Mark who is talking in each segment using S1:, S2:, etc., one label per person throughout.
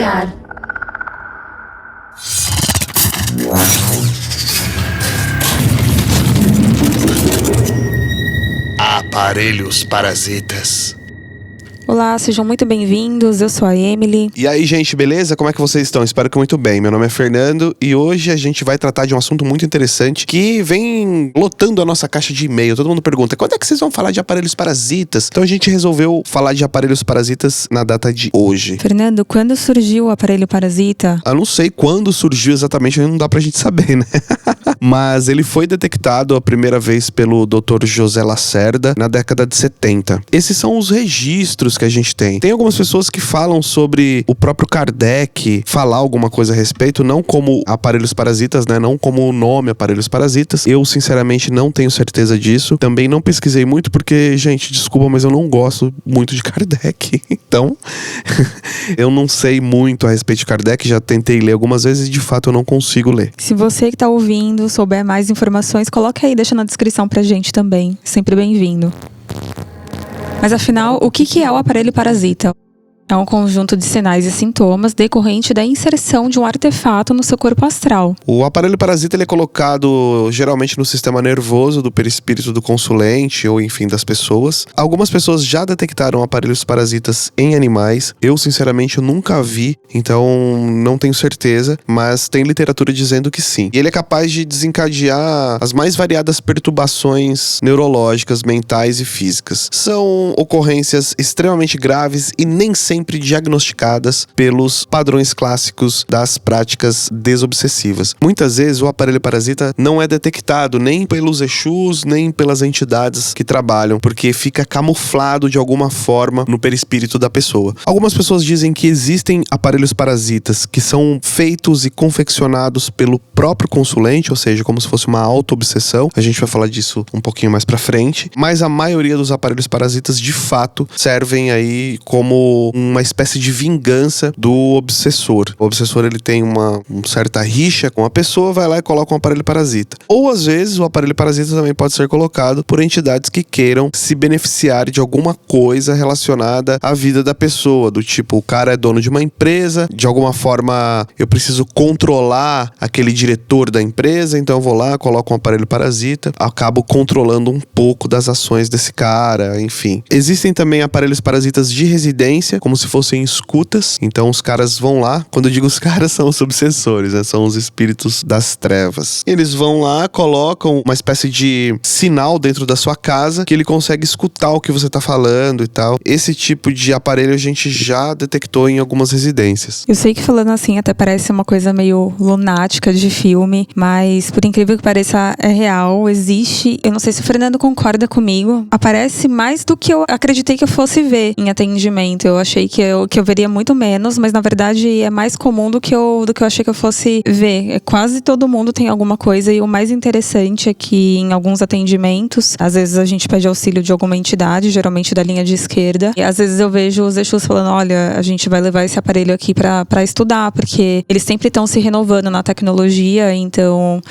S1: iniciar.
S2: Aparelhos parasitas.
S3: Olá, sejam muito bem-vindos, eu sou a Emily.
S2: E aí, gente, beleza? Como é que vocês estão? Espero que muito bem. Meu nome é Fernando e hoje a gente vai tratar de um assunto muito interessante que vem lotando a nossa caixa de e-mail. Todo mundo pergunta, quando é que vocês vão falar de aparelhos parasitas? Então a gente resolveu falar de aparelhos parasitas na data de hoje.
S3: Fernando, quando surgiu o aparelho parasita?
S2: Eu não sei quando surgiu exatamente, não dá pra gente saber, né? Mas ele foi detectado a primeira vez pelo Dr. José Lacerda na década de 70. Esses são os registros que a gente tem. Tem algumas pessoas que falam sobre o próprio Kardec falar alguma coisa a respeito, não como aparelhos parasitas, né? Não como o nome aparelhos parasitas. Eu, sinceramente, não tenho certeza disso. Também não pesquisei muito porque, gente, desculpa, mas eu não gosto muito de Kardec. Então, eu não sei muito a respeito de Kardec. Já tentei ler algumas vezes e, de fato, eu não consigo ler.
S3: Se você que tá ouvindo souber mais informações, coloca aí, deixa na descrição pra gente também. Sempre bem-vindo. Mas afinal, o que é o aparelho parasita? É um conjunto de sinais e sintomas decorrente da inserção de um artefato no seu corpo astral.
S2: O aparelho parasita ele é colocado geralmente no sistema nervoso do perispírito do consulente ou enfim das pessoas. Algumas pessoas já detectaram aparelhos parasitas em animais. Eu sinceramente nunca vi, então não tenho certeza, mas tem literatura dizendo que sim. E ele é capaz de desencadear as mais variadas perturbações neurológicas, mentais e físicas. São ocorrências extremamente graves e nem sempre diagnosticadas pelos padrões clássicos das práticas desobsessivas. Muitas vezes o aparelho parasita não é detectado nem pelos Exus, nem pelas entidades que trabalham, porque fica camuflado de alguma forma no perispírito da pessoa. Algumas pessoas dizem que existem aparelhos parasitas que são feitos e confeccionados pelo próprio consulente, ou seja, como se fosse uma auto-obsessão. A gente vai falar disso um pouquinho mais pra frente, mas a maioria dos aparelhos parasitas de fato servem aí como uma espécie de vingança do obsessor. O obsessor ele tem uma certa rixa com a pessoa, vai lá e coloca um aparelho parasita. Ou às vezes o aparelho parasita também pode ser colocado por entidades que queiram se beneficiar de alguma coisa relacionada à vida da pessoa, do tipo, o cara é dono de uma empresa, de alguma forma eu preciso controlar aquele diretor da empresa, então eu vou lá, coloco um aparelho parasita, acabo controlando um pouco das ações desse cara, enfim. Existem também aparelhos parasitas de residência, como se fossem escutas. Então os caras vão lá, quando eu digo os caras são os obsessores, né? São os espíritos das trevas. Eles vão lá, colocam uma espécie de sinal dentro da sua casa que ele consegue escutar o que você tá falando e tal. Esse tipo de aparelho a gente já detectou em algumas residências.
S3: Eu sei que falando assim até parece uma coisa meio lunática de filme, mas por incrível que pareça é real, existe. Eu não sei se o Fernando concorda comigo, aparece mais do que eu acreditei que eu fosse ver em atendimento. Eu achei que eu veria muito menos, mas na verdade é mais comum do que eu achei que eu fosse ver. Quase todo mundo tem alguma coisa, e o mais interessante é que em alguns atendimentos, às vezes a gente pede auxílio de alguma entidade, geralmente da linha de esquerda, e às vezes eu vejo os Exus falando, olha, a gente vai levar esse aparelho aqui pra estudar, porque eles sempre estão se renovando na tecnologia, então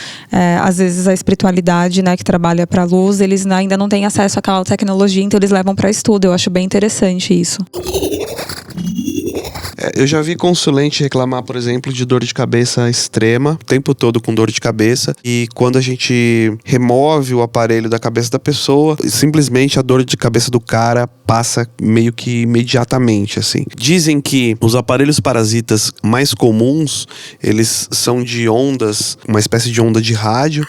S3: às vezes a espiritualidade, né, que trabalha pra luz, eles ainda não têm acesso àquela tecnologia, então eles levam pra estudo. Eu acho bem interessante isso.
S2: Eu já vi consulente reclamar, por exemplo, de dor de cabeça extrema, o tempo todo com dor de cabeça, e quando a gente remove o aparelho da cabeça da pessoa, simplesmente a dor de cabeça do cara passa meio que imediatamente, assim. Dizem que os aparelhos parasitas mais comuns, eles são de ondas, uma espécie de onda de rádio,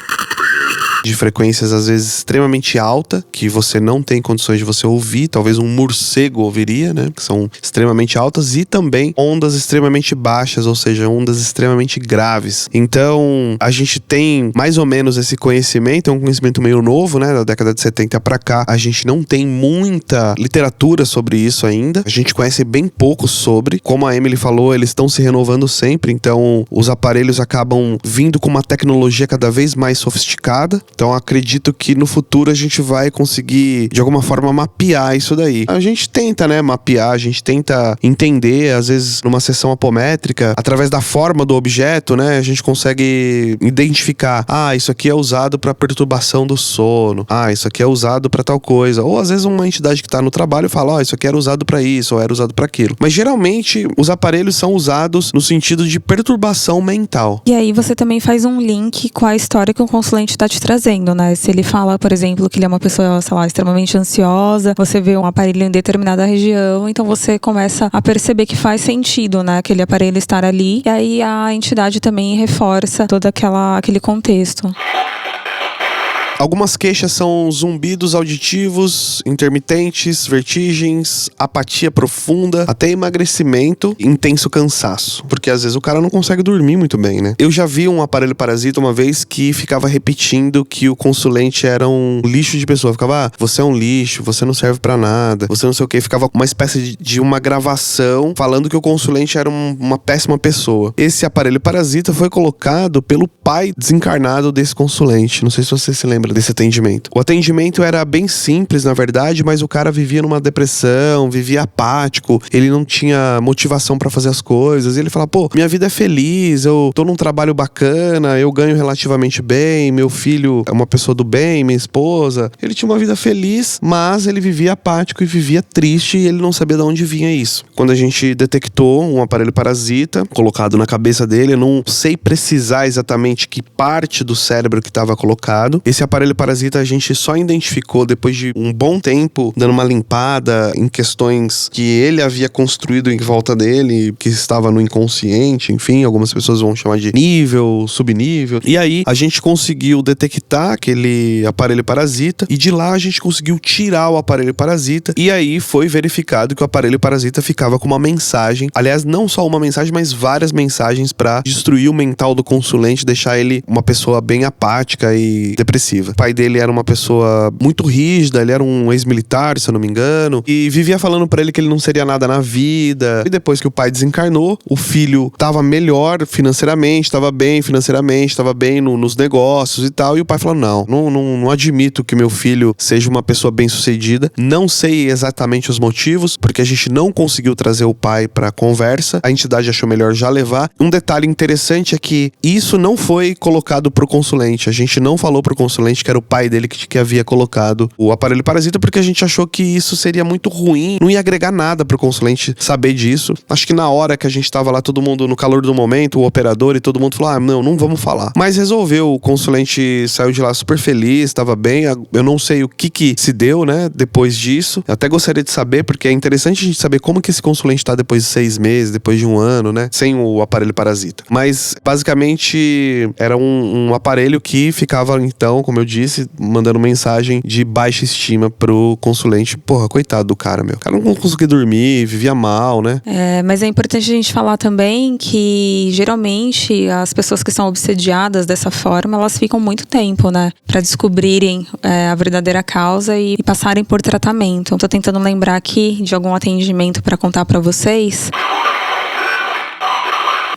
S2: de frequências às vezes extremamente alta, que você não tem condições de você ouvir, talvez um morcego ouviria, né? Que são extremamente altas, e também ondas extremamente baixas, ou seja, ondas extremamente graves. Então, a gente tem mais ou menos esse conhecimento, é um conhecimento meio novo, né? Da década de 70 pra cá, a gente não tem muita literatura sobre isso ainda. A gente conhece bem pouco sobre. Como a Emily falou, eles estão se renovando sempre, então os aparelhos acabam vindo com uma tecnologia cada vez mais sofisticada. Então acredito que no futuro a gente vai conseguir, de alguma forma, mapear isso daí. A gente tenta, né, mapear, a gente tenta entender, às vezes numa sessão apométrica, através da forma do objeto, né, a gente consegue identificar, isso aqui é usado para perturbação do sono, isso aqui é usado para tal coisa. Ou às vezes uma entidade que tá no trabalho fala, isso aqui era usado para isso, ou era usado para aquilo. Mas geralmente os aparelhos são usados no sentido de perturbação mental.
S3: E aí você também faz um link com a história que o consulente está te trazendo, né? Se ele fala, por exemplo, que ele é uma pessoa, sei lá, extremamente ansiosa, você vê um aparelho em determinada região, então você começa a perceber que faz sentido, né? Aquele aparelho estar ali. E aí a entidade também reforça todo aquele contexto.
S2: Algumas queixas são zumbidos auditivos, intermitentes, vertigens, apatia profunda, até emagrecimento, intenso cansaço. Porque às vezes o cara não consegue dormir muito bem, né? Eu já vi um aparelho parasita uma vez que ficava repetindo que o consulente era um lixo de pessoa. Ficava, você é um lixo, você não serve pra nada, você não sei o que. Ficava uma espécie de uma gravação falando que o consulente era uma péssima pessoa. Esse aparelho parasita foi colocado pelo pai desencarnado desse consulente. Não sei se você se lembra desse atendimento. O atendimento era bem simples, na verdade, mas o cara vivia numa depressão, vivia apático, ele não tinha motivação pra fazer as coisas, e ele falava, minha vida é feliz, eu tô num trabalho bacana, eu ganho relativamente bem, meu filho é uma pessoa do bem, minha esposa. Ele tinha uma vida feliz, mas ele vivia apático e vivia triste, e ele não sabia de onde vinha isso. Quando a gente detectou um aparelho parasita colocado na cabeça dele, eu não sei precisar exatamente que parte do cérebro que estava colocado. Esse aparelho parasita a gente só identificou depois de um bom tempo, dando uma limpada em questões que ele havia construído em volta dele, que estava no inconsciente, enfim, algumas pessoas vão chamar de nível, subnível. E aí a gente conseguiu detectar aquele aparelho parasita, e de lá a gente conseguiu tirar o aparelho parasita, e aí foi verificado que o aparelho parasita ficava com uma mensagem, aliás, não só uma mensagem, mas várias mensagens para destruir o mental do consulente, deixar ele uma pessoa bem apática e depressiva. O pai dele era uma pessoa muito rígida, ele era um ex-militar, se eu não me engano, e vivia falando pra ele que ele não seria nada na vida. E depois que o pai desencarnou, o filho tava melhor financeiramente, tava bem financeiramente, tava bem nos negócios e tal, e o pai falou, não admito que meu filho seja uma pessoa bem-sucedida, não sei exatamente os motivos, porque a gente não conseguiu trazer o pai pra conversa, a entidade achou melhor já levar. Um detalhe interessante é que isso não foi colocado pro consulente, a gente não falou pro consulente que era o pai dele que havia colocado o aparelho parasita, porque a gente achou que isso seria muito ruim, não ia agregar nada pro consulente saber disso. Acho que na hora que a gente tava lá, todo mundo no calor do momento, o operador e todo mundo falou, não vamos falar. Mas resolveu, o consulente saiu de lá super feliz, tava bem, eu não sei o que se deu, né, depois disso. Eu até gostaria de saber, porque é interessante a gente saber como que esse consulente tá depois de 6 meses, depois de 1 ano, né, sem o aparelho parasita. Mas, basicamente, era um aparelho que ficava, então, como eu disse, mandando mensagem de baixa estima pro consulente. Coitado do cara, meu. O cara não conseguia dormir, vivia mal, né?
S3: Mas é importante a gente falar também que, geralmente, as pessoas que são obsediadas dessa forma, elas ficam muito tempo, né? Pra descobrirem a verdadeira causa e passarem por tratamento. Eu tô tentando lembrar aqui de algum atendimento pra contar pra vocês.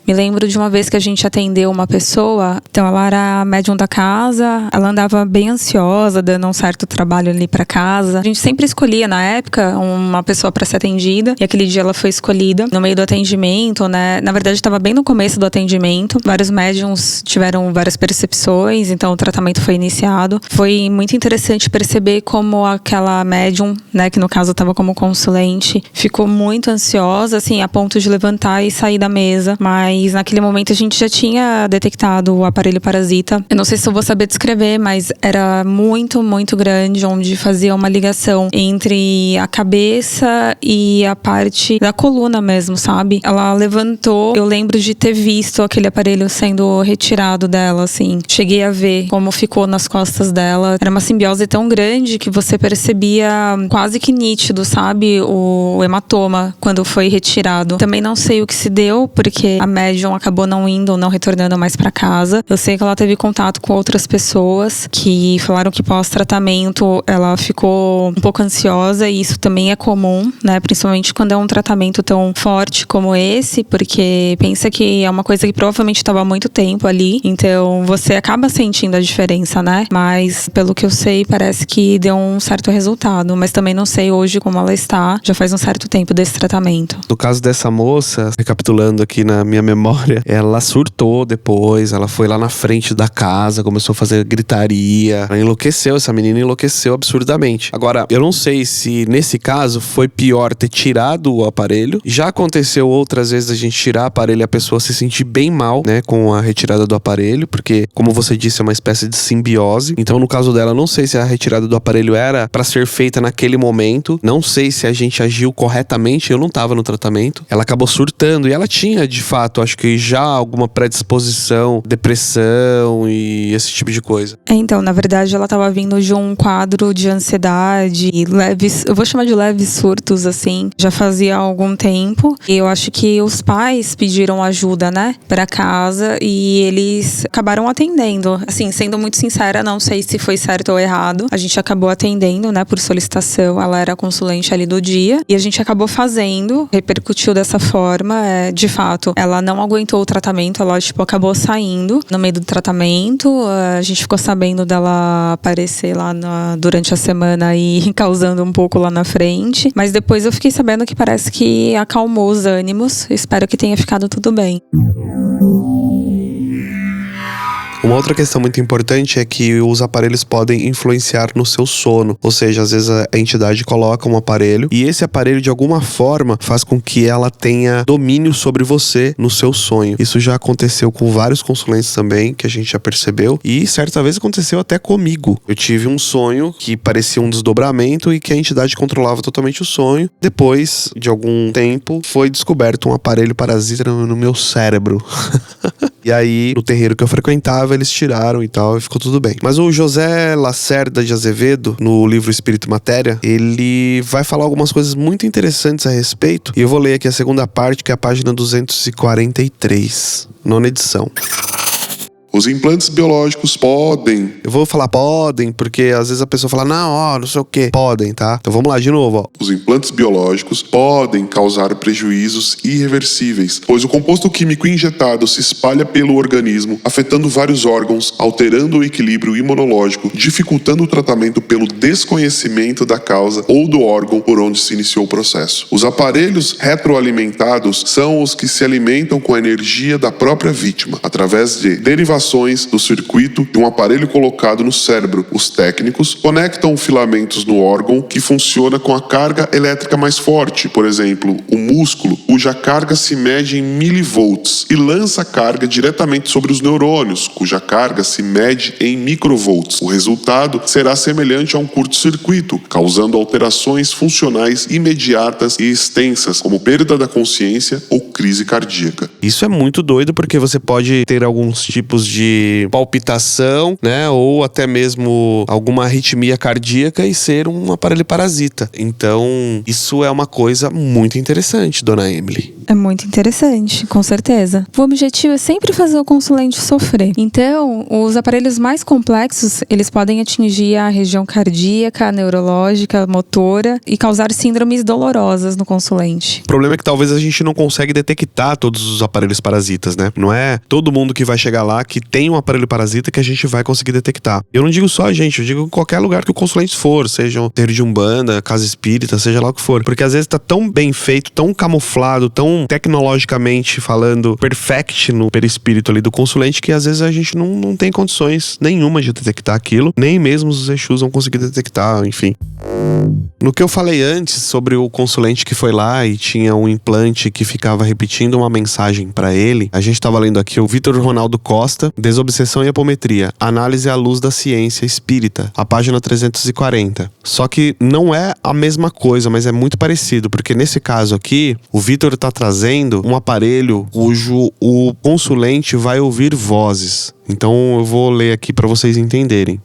S3: Me lembro de uma vez que a gente atendeu uma pessoa, então ela era médium da casa, ela andava bem ansiosa, dando um certo trabalho ali pra casa. A gente sempre escolhia, na época, uma pessoa pra ser atendida, e aquele dia ela foi escolhida no meio do atendimento, né? Na verdade, estava bem no começo do atendimento. Vários médiums tiveram várias percepções, então o tratamento foi iniciado. Foi muito interessante perceber como aquela médium, né, que no caso estava como consulente, ficou muito ansiosa, assim, a ponto de levantar e sair da mesa, mas naquele momento a gente já tinha detectado o aparelho parasita. Eu não sei se eu vou saber descrever, mas era muito, muito grande, onde fazia uma ligação entre a cabeça e a parte da coluna mesmo, sabe? Ela levantou, eu lembro de ter visto aquele aparelho sendo retirado dela, assim. Cheguei a ver como ficou nas costas dela. Era uma simbiose tão grande que você percebia quase que nítido, sabe? O hematoma quando foi retirado. Também não sei o que se deu, porque a médium médium acabou não indo, não retornando mais pra casa. Eu sei que ela teve contato com outras pessoas que falaram que pós-tratamento ela ficou um pouco ansiosa, e isso também é comum, né? Principalmente quando é um tratamento tão forte como esse, porque pensa que é uma coisa que provavelmente estava há muito tempo ali, então você acaba sentindo a diferença, né? Mas pelo que eu sei, parece que deu um certo resultado, mas também não sei hoje como ela está, já faz um certo tempo desse tratamento.
S2: No caso dessa moça, recapitulando aqui na minha memória, ela surtou depois, ela foi lá na frente da casa, começou a fazer gritaria, ela enlouqueceu, essa menina enlouqueceu absurdamente. Agora, eu não sei se nesse caso foi pior ter tirado o aparelho. Já aconteceu outras vezes a gente tirar o aparelho e a pessoa se sentir bem mal, né, com a retirada do aparelho, porque, como você disse, é uma espécie de simbiose. Então, no caso dela, não sei se a retirada do aparelho era pra ser feita naquele momento, não sei se a gente agiu corretamente, eu não tava no tratamento. Ela acabou surtando e ela tinha, de fato, acho que já alguma predisposição, depressão e esse tipo de coisa.
S3: Então, na verdade, ela tava vindo de um quadro de ansiedade e leves, eu vou chamar de leves surtos, assim, já fazia algum tempo. E eu acho que os pais pediram ajuda, né, pra casa, e eles acabaram atendendo. Assim, sendo muito sincera, não sei se foi certo ou errado. A gente acabou atendendo, né, por solicitação. Ela era a consulente ali do dia e a gente acabou fazendo, repercutiu dessa forma. De fato, ela não aguentou o tratamento, ela, tipo, acabou saindo no meio do tratamento. A gente ficou sabendo dela aparecer lá durante a semana e causando um pouco lá na frente. Mas depois eu fiquei sabendo que parece que acalmou os ânimos. Espero que tenha ficado tudo bem.
S2: Uma outra questão muito importante é que os aparelhos podem influenciar no seu sono. Ou seja, às vezes a entidade coloca um aparelho e esse aparelho de alguma forma faz com que ela tenha domínio sobre você no seu sonho. Isso já aconteceu com vários consulentes também, que a gente já percebeu, e certa vez aconteceu até comigo. Eu tive um sonho que parecia um desdobramento e que a entidade controlava totalmente o sonho. Depois de algum tempo foi descoberto um aparelho parasita no meu cérebro. E aí, no terreiro que eu frequentava, eles tiraram e tal, e ficou tudo bem. Mas o José Lacerda de Azevedo, no livro Espírito e Matéria, ele vai falar algumas coisas muito interessantes a respeito. E eu vou ler aqui a segunda parte, que é a página 243, nona edição.
S1: Os implantes biológicos podem...
S2: Eu vou falar podem, porque às vezes a pessoa fala, não sei o que. Podem, tá? Então vamos lá de novo, ó.
S1: Os implantes biológicos podem causar prejuízos irreversíveis, pois o composto químico injetado se espalha pelo organismo, afetando vários órgãos, alterando o equilíbrio imunológico, dificultando o tratamento pelo desconhecimento da causa ou do órgão por onde se iniciou o processo. Os aparelhos retroalimentados são os que se alimentam com a energia da própria vítima, através de derivações do circuito de um aparelho colocado no cérebro. Os técnicos conectam filamentos no órgão que funciona com a carga elétrica mais forte, por exemplo, o músculo, cuja carga se mede em milivolts, e lança carga diretamente sobre os neurônios, cuja carga se mede em microvolts. O resultado será semelhante a um curto-circuito, causando alterações funcionais imediatas e extensas, como perda da consciência ou crise cardíaca.
S2: Isso é muito doido, porque você pode ter alguns tipos de palpitação, né, ou até mesmo alguma arritmia cardíaca e ser um aparelho parasita. Então, isso é uma coisa muito interessante, dona Emily.
S3: É muito interessante, com certeza. O objetivo é sempre fazer o consulente sofrer. Então, os aparelhos mais complexos, eles podem atingir a região cardíaca, neurológica, motora e causar síndromes dolorosas no consulente.
S2: O problema é que talvez a gente não consegue detectar todos os aparelhos parasitas, né? Não é todo mundo que vai chegar lá que tem um aparelho parasita que a gente vai conseguir detectar. Eu não digo só a gente, eu digo em qualquer lugar que o consulente for, seja um terreiro de umbanda, casa espírita, seja lá o que for. Porque às vezes tá tão bem feito, tão camuflado, tão tecnologicamente falando perfect no perispírito ali do consulente, que às vezes a gente não tem condições nenhuma de detectar aquilo, nem mesmo os Exus vão conseguir detectar, enfim. No que eu falei antes sobre o consulente que foi lá e tinha um implante que ficava repetindo uma mensagem pra ele, a gente tava lendo aqui o Vitor Ronaldo Costa, Desobsessão e Apometria, Análise à Luz da Ciência Espírita, a página 340. Só que não é a mesma coisa, mas é muito parecido, porque nesse caso aqui, o Vitor tá trazendo um aparelho cujo o consulente vai ouvir vozes. Então eu vou ler aqui pra vocês entenderem.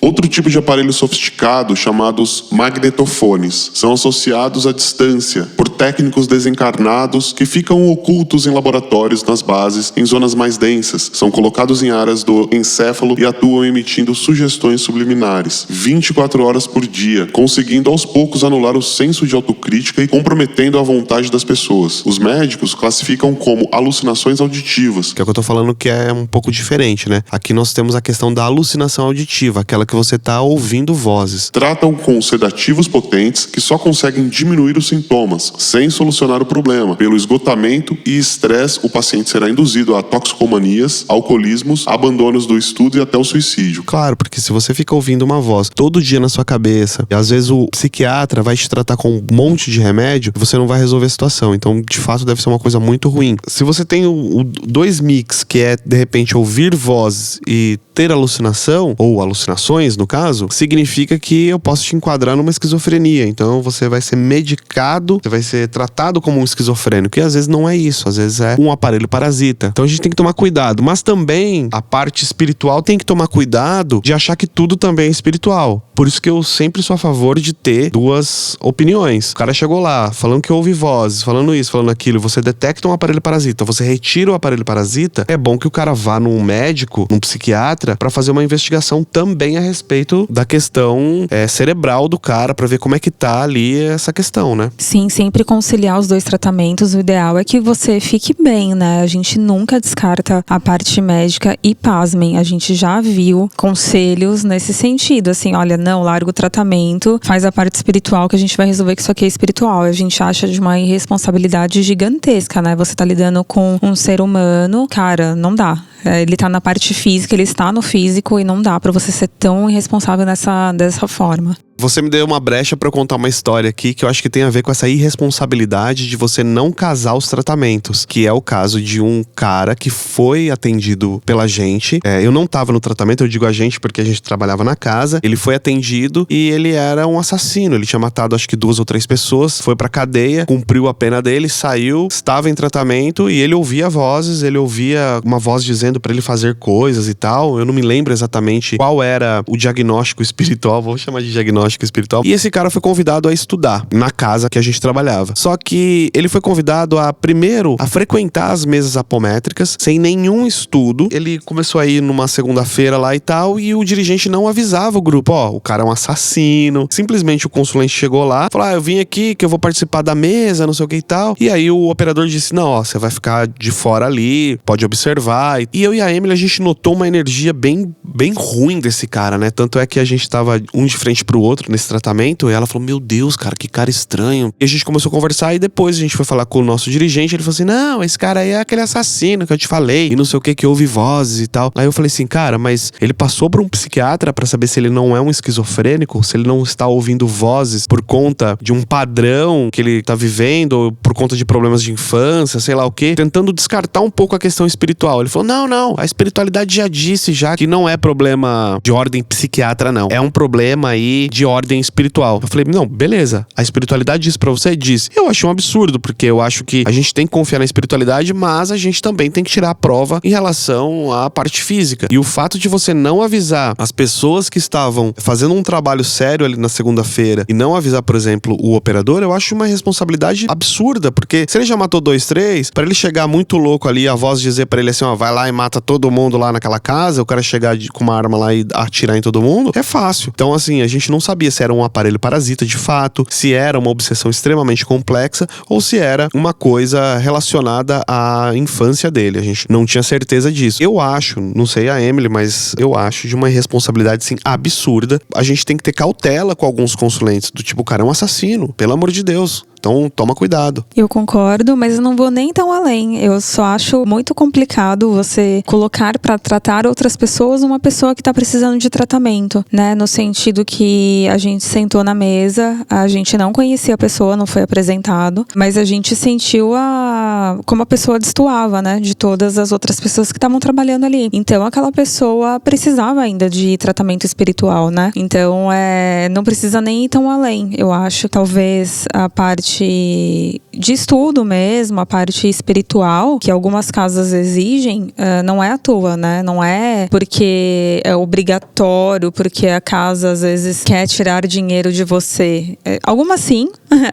S1: Outro tipo de aparelho sofisticado, chamados magnetofones, são associados à distância por técnicos desencarnados que ficam ocultos em laboratórios nas bases em zonas mais densas. São colocados em áreas do encéfalo e atuam emitindo sugestões subliminares 24 horas por dia, conseguindo aos poucos anular o senso de autocrítica e comprometendo a vontade das pessoas. Os médicos classificam como alucinações auditivas.
S2: Que é o que eu tô falando, que é um pouco diferente, né? Aqui nós temos a questão da alucinação auditiva, aquela que você tá ouvindo vozes.
S1: Tratam com sedativos potentes que só conseguem diminuir os sintomas, sem solucionar o problema. Pelo esgotamento e estresse, o paciente será induzido a toxicomanias, alcoolismos, abandonos do estudo e até o suicídio.
S2: Claro, porque se você fica ouvindo uma voz todo dia na sua cabeça, e às vezes o psiquiatra vai te tratar com um monte de remédio, você não vai resolver a situação. Então, de fato, deve ser uma coisa muito ruim. Se você tem o dois mix, que é, de repente, ouvir vozes e ter alucinação, ou alucinações, no caso, significa que eu posso te enquadrar numa esquizofrenia. Então, você vai ser medicado, você vai ser tratado como um esquizofrênico. E às vezes não é isso, às vezes é um aparelho parasita. Então, a gente tem que tomar cuidado. Mas também, a parte espiritual tem que tomar cuidado de achar que tudo também é espiritual. Por isso que eu sempre sou a favor de ter duas opiniões. O cara chegou lá, falando que ouve vozes, falando isso, falando aquilo, você detecta um aparelho parasita, você retira o aparelho parasita, é bom que o cara vá num médico, num psiquiatra, pra fazer uma investigação também a respeito da questão cerebral do cara, pra ver como é que tá ali essa questão, né?
S3: Sim, sempre conciliar os dois tratamentos. O ideal é que você fique bem, né? A gente nunca descarta a parte médica e, pasmem, a gente já viu conselhos nesse sentido, assim, olha, não, larga o tratamento, faz a parte espiritual que a gente vai resolver que isso aqui é espiritual. A gente acha de uma irresponsabilidade gigantesca, né? Você tá lidando com um ser humano, cara, não dá. Ele tá na parte física, ele está no físico e não dá pra você ser tão irresponsável dessa forma.
S2: Você me deu uma brecha pra eu contar uma história aqui que eu acho que tem a ver com essa irresponsabilidade de você não casar os tratamentos, que é o caso de um cara que foi atendido pela gente. Eu não tava no tratamento, eu digo a gente porque a gente trabalhava na casa. Ele foi atendido e ele era um assassino. Ele tinha matado acho que 2 ou 3 pessoas, foi pra cadeia, cumpriu a pena dele, saiu, estava em tratamento e ele ouvia vozes, ele ouvia uma voz dizendo pra ele fazer coisas e tal. Eu não me lembro exatamente qual era o diagnóstico espiritual, vou chamar de diagnóstico espiritual. E esse cara foi convidado a estudar na casa que a gente trabalhava. Só que ele foi convidado primeiro a frequentar as mesas apométricas sem nenhum estudo. Ele começou a ir numa segunda-feira lá e tal, e o dirigente não avisava o grupo, o cara é um assassino. Simplesmente o consulente chegou lá, falou, eu vim aqui que eu vou participar da mesa, não sei o que e tal. E aí o operador disse, não, você vai ficar de fora ali, pode observar. E eu e a Emily, a gente notou uma energia bem ruim desse cara, né? Tanto é que a gente tava um de frente pro outro nesse tratamento, e ela falou, meu Deus, cara, que cara estranho. E a gente começou a conversar, e depois a gente foi falar com o nosso dirigente, ele falou assim, não, esse cara aí é aquele assassino que eu te falei, e não sei o que ouve vozes e tal. Aí eu falei assim, cara, mas ele passou por um psiquiatra pra saber se ele não é um esquizofrênico, se ele não está ouvindo vozes por conta de um padrão que ele tá vivendo, ou por conta de problemas de infância, sei lá o quê, tentando descartar um pouco a questão espiritual. Ele falou, não, a espiritualidade já disse que não é problema de ordem psiquiatra, não. É um problema aí de ordem espiritual. Eu falei, não, beleza. A espiritualidade diz pra você? Diz. Eu achei um absurdo, porque eu acho que a gente tem que confiar na espiritualidade, mas a gente também tem que tirar a prova em relação à parte física. E o fato de você não avisar as pessoas que estavam fazendo um trabalho sério ali na segunda-feira e não avisar, por exemplo, o operador, eu acho uma responsabilidade absurda, porque se ele já matou 2, 3, pra ele chegar muito louco ali, a voz dizer pra ele assim, vai lá e mata todo mundo lá naquela casa, o cara chegar com uma arma lá e atirar em todo mundo, é fácil. Então, assim, a gente não sabia se era um aparelho parasita de fato, se era uma obsessão extremamente complexa ou se era uma coisa relacionada à infância dele. A gente não tinha certeza disso. Eu acho, não sei a Emily, mas eu acho de uma irresponsabilidade, assim, absurda. A gente tem que ter cautela com alguns consulentes, do tipo, o cara é um assassino, pelo amor de Deus. Então, toma cuidado.
S3: Eu concordo, mas eu não vou nem tão além. Eu só acho muito complicado você colocar pra tratar outras pessoas uma pessoa que tá precisando de tratamento, né? No sentido que a gente sentou na mesa, a gente não conhecia a pessoa, não foi apresentado, mas a gente sentiu como a pessoa destoava, né? De todas as outras pessoas que estavam trabalhando ali. Então, aquela pessoa precisava ainda de tratamento espiritual, né? Então, não precisa nem ir tão além. Eu acho, talvez, a parte parte de estudo mesmo, a parte espiritual, que algumas casas exigem, não é à toa, né? Não é porque é obrigatório, porque a casa às vezes quer tirar dinheiro de você. Algumas sim,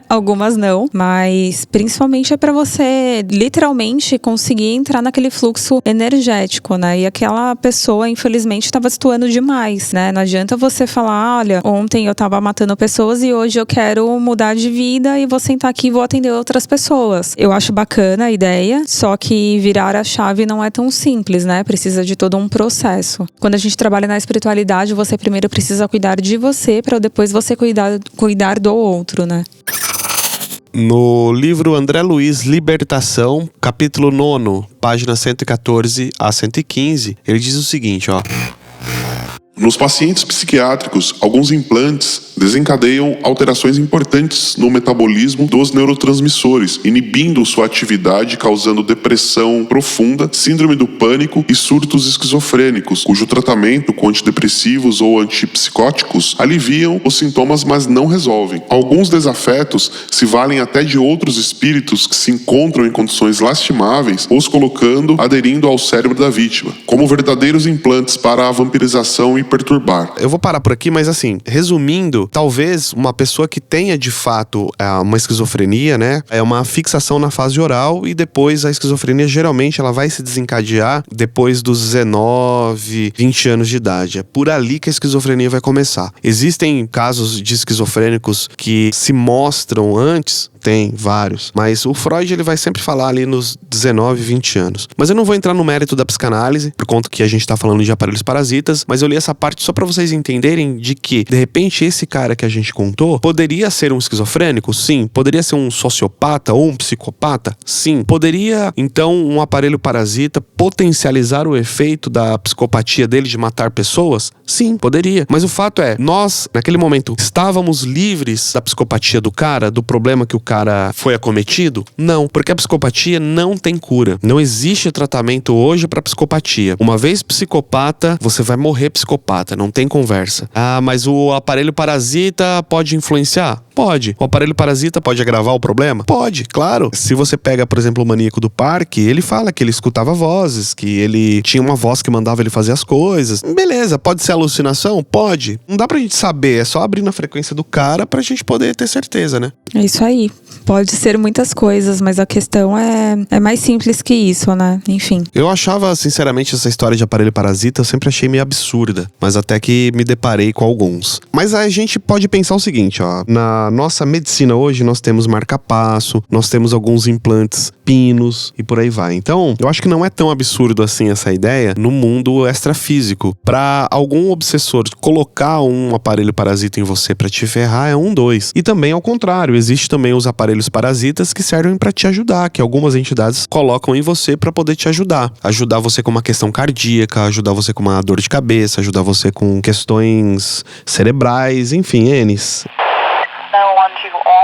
S3: algumas não, mas principalmente é para você literalmente conseguir entrar naquele fluxo energético, né? E aquela pessoa, infelizmente, estava destoando demais, né? Não adianta você falar, olha, ontem eu tava matando pessoas e hoje eu quero mudar de vida e vou sentar aqui e vou atender outras pessoas. Eu acho bacana a ideia, só que virar a chave não é tão simples, né? Precisa de todo um processo. Quando a gente trabalha na espiritualidade, você primeiro precisa cuidar de você para depois você cuidar do outro, né?
S2: No livro André Luiz, Libertação, capítulo 9, página 114 a 115, ele diz o seguinte, ó.
S1: Nos pacientes psiquiátricos, alguns implantes desencadeiam alterações importantes no metabolismo dos neurotransmissores, inibindo sua atividade, causando depressão profunda, síndrome do pânico e surtos esquizofrênicos, cujo tratamento com antidepressivos ou antipsicóticos aliviam os sintomas, mas não resolvem. Alguns desafetos se valem até de outros espíritos que se encontram em condições lastimáveis, os colocando, aderindo ao cérebro da vítima, como verdadeiros implantes para a vampirização e perturbar.
S2: Eu vou parar por aqui, mas assim, resumindo, talvez uma pessoa que tenha de fato uma esquizofrenia, né, é uma fixação na fase oral e depois a esquizofrenia geralmente ela vai se desencadear depois dos 19, 20 anos de idade. É por ali que a esquizofrenia vai começar. Existem casos de esquizofrênicos que se mostram antes, tem vários, mas o Freud ele vai sempre falar ali nos 19, 20 anos. Mas eu não vou entrar no mérito da psicanálise, por conta que a gente tá falando de aparelhos parasitas, mas eu li essa parte só pra vocês entenderem de que, de repente, esse cara que a gente contou poderia ser um esquizofrênico? Sim. Poderia ser um sociopata ou um psicopata? Sim. Poderia, então, um aparelho parasita potencializar o efeito da psicopatia dele de matar pessoas? Sim, poderia. Mas o fato é, nós, naquele momento, estávamos livres da psicopatia do cara, do problema que o cara foi acometido? Não, porque a psicopatia não tem cura. Não existe tratamento hoje para psicopatia. Uma vez psicopata, você vai morrer psicopata, não tem conversa. Ah, mas o aparelho parasita pode influenciar? Pode. O aparelho parasita pode agravar o problema? Pode, claro. Se você pega, por exemplo, o maníaco do parque, ele fala que ele escutava vozes, que ele tinha uma voz que mandava ele fazer as coisas. Beleza, pode ser alucinação? Pode. Não dá pra gente saber, é só abrir na frequência do cara pra gente poder ter certeza, né?
S3: É isso aí. Pode ser muitas coisas, mas a questão é mais simples que isso, né? Enfim.
S2: Eu achava, sinceramente, essa história de aparelho parasita, eu sempre achei meio absurda. Mas até que me deparei com alguns. Mas a gente pode pensar o seguinte, ó. Na nossa medicina hoje, nós temos marca-passo, nós temos alguns implantes pinos e por aí vai. Então, eu acho que não é tão absurdo assim essa ideia no mundo extrafísico. Pra algum obsessor colocar um aparelho parasita em você pra te ferrar, é 2. E também ao contrário, existe também os aparelhos parasitas que servem pra te ajudar, que algumas entidades colocam em você pra poder te ajudar. Ajudar você com uma questão cardíaca, ajudar você com uma dor de cabeça, ajudar você com questões cerebrais, enfim, N's.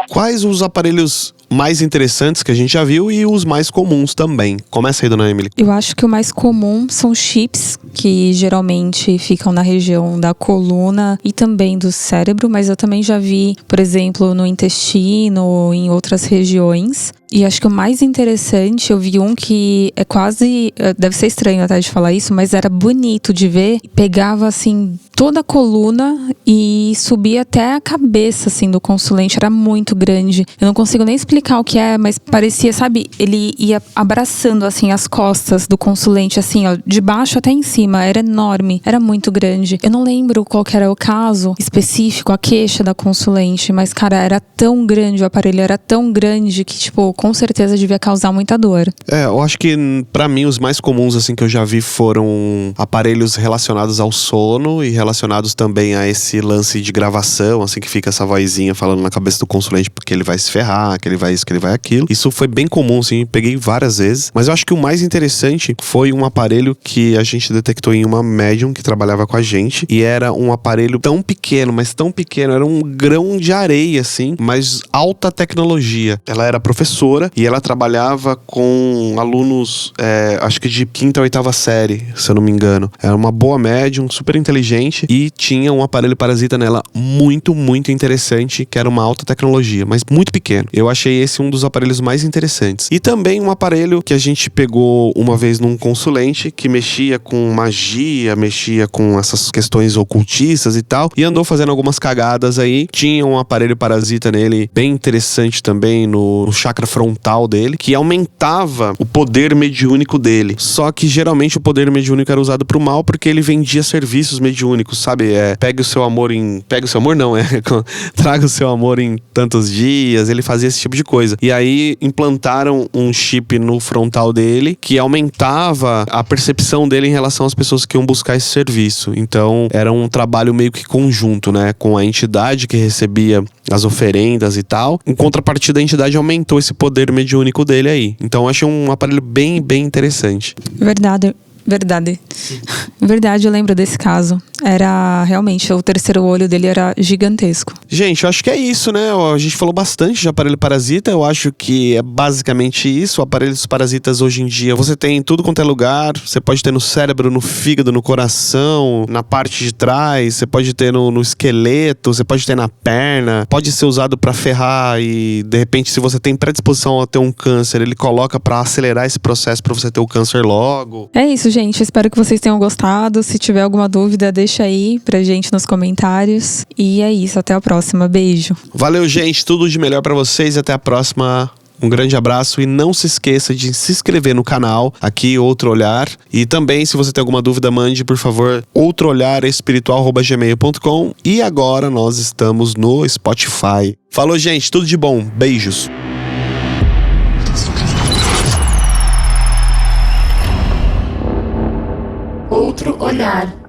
S2: Quais os aparelhos mais interessantes que a gente já viu e os mais comuns também? Começa aí, dona Emily.
S3: Eu acho que o mais comum são chips, que geralmente ficam na região da coluna e também do cérebro, mas eu também já vi, por exemplo, no intestino, em outras regiões. E acho que o mais interessante, eu vi um que é quase, deve ser estranho até de falar isso, mas era bonito de ver. Pegava assim toda a coluna e subia até a cabeça assim do consulente, era muito grande. Eu não consigo nem explicar o que é, mas parecia, sabe, ele ia abraçando assim as costas do consulente, assim, ó, de baixo até em cima, era enorme, era muito grande. Eu não lembro qual que era o caso específico, a queixa da consulente, mas cara, era tão grande, o aparelho era tão grande que tipo, com certeza devia causar muita dor.
S2: Eu acho que pra mim os mais comuns assim que eu já vi foram aparelhos relacionados ao sono e relacionados também a esse lance de gravação, assim, que fica essa vozinha falando na cabeça do consulente porque ele vai se ferrar, que ele vai isso, que ele vai aquilo. Isso foi bem comum, assim, peguei várias vezes. Mas eu acho que o mais interessante foi um aparelho que a gente detectou detectou em uma médium que trabalhava com a gente. E era um aparelho tão pequeno, mas tão pequeno. Era um grão de areia, assim, mas alta tecnologia. Ela era professora e ela trabalhava com alunos, acho que de 5ª ou 8ª série, se eu não me engano. Era uma boa médium, super inteligente e tinha um aparelho parasita nela muito, muito interessante, que era uma alta tecnologia, mas muito pequeno. Eu achei esse um dos aparelhos mais interessantes. E também um aparelho que a gente pegou uma vez num consulente, que mexia com magia, mexia com essas questões ocultistas e tal, e andou fazendo algumas cagadas aí. Tinha um aparelho parasita nele bem interessante também no chakra frontal dele, que aumentava o poder mediúnico dele. Só que geralmente o poder mediúnico era usado pro mal, porque ele vendia serviços mediúnicos, sabe? Traga o seu amor em tantos dias. Ele fazia esse tipo de coisa. E aí implantaram um chip no frontal dele que aumentava a percepção dele em relação às pessoas que iam buscar esse serviço. Então era um trabalho meio que conjunto, né? Com a entidade que recebia as oferendas e tal. Em contrapartida, a entidade aumentou esse poder mediúnico dele aí. Então eu achei um aparelho bem, bem interessante. Verdade, eu lembro desse caso. Era realmente, o terceiro olho dele era gigantesco. Gente, eu acho que é isso, né? A gente falou bastante de aparelho parasita. Eu acho que é basicamente isso. Aparelhos parasitas hoje em dia você tem em tudo quanto é lugar. Você pode ter no cérebro, no fígado, no coração, na parte de trás. Você pode ter no esqueleto, você pode ter na perna. Pode ser usado pra ferrar e, de repente, se você tem predisposição a ter um câncer, ele coloca pra acelerar esse processo pra você ter o câncer logo.
S3: É isso, gente. Espero que vocês tenham gostado. Se tiver alguma dúvida, deixa aí pra gente nos comentários. E é isso, até a próxima. Beijo.
S2: Valeu, gente. Tudo de melhor pra vocês e até a próxima. Um grande abraço e não se esqueça de se inscrever no canal, aqui Outro Olhar. E também, se você tem alguma dúvida, mande, por favor, outroolharespiritual@gmail.com. E agora nós estamos no Spotify. Falou, gente. Tudo de bom. Beijos.
S4: Outro Olhar.